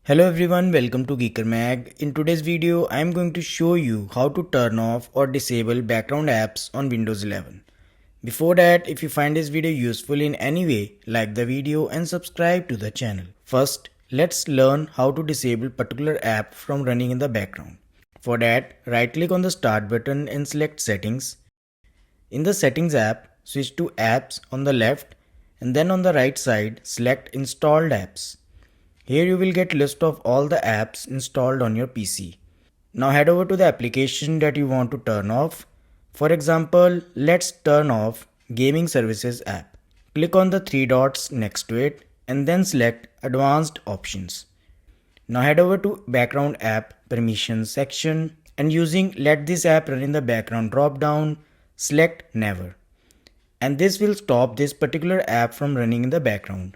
Hello everyone, welcome to Geeker Mag. In today's video, I am going to show you how to turn off or disable background apps on Windows 11. Before that, if you find this video useful in any way, like the video and subscribe to the channel. First, let's learn how to disable particular app from running in the background. For that, right click on the start button and select settings. In the settings app, switch to apps on the left and then on the right side, select installed apps. Here you will get list of all the apps installed on your PC. Now head over to the application that you want to turn off. For example, let's turn off Gaming Services app. Click on the three dots next to it and then select Advanced Options. Now head over to Background App Permissions section and using Let this app run in the background drop down, select Never. And this will stop this particular app from running in the background.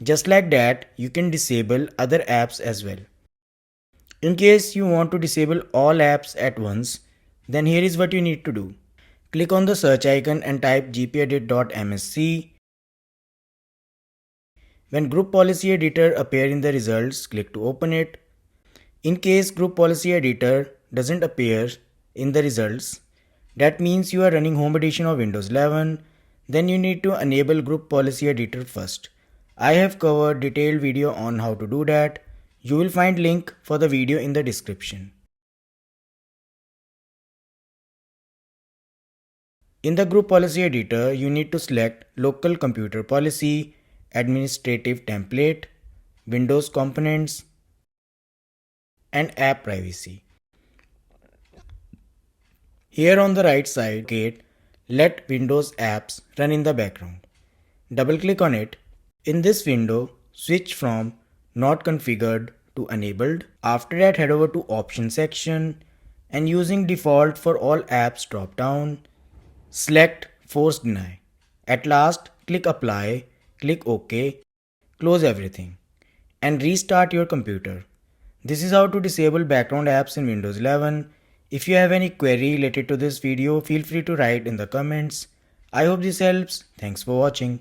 Just like that, you can disable other apps as well. In case you want to disable all apps at once, then here is what you need to do. Click on the search icon and type gpedit.msc. When Group Policy Editor appear in the results, click to open it. In case Group Policy Editor doesn't appear in the results, that means you are running Home Edition of Windows 11, then you need to enable Group Policy Editor first. I have covered detailed video on how to do that. You will find link for the video in the description. In the Group Policy Editor, you need to select Local Computer Policy, Administrative Template, Windows Components, and App Privacy. Here on the right side, let Windows apps run in the background. Double click on it. In this window, switch from Not Configured to Enabled. After that, head over to Options section and using Default for all apps drop down, select Force Deny. At last, click Apply, click OK, close everything, and restart your computer. This is how to disable background apps in Windows 11. If you have any query related to this video, feel free to write in the comments. I hope this helps. Thanks for watching.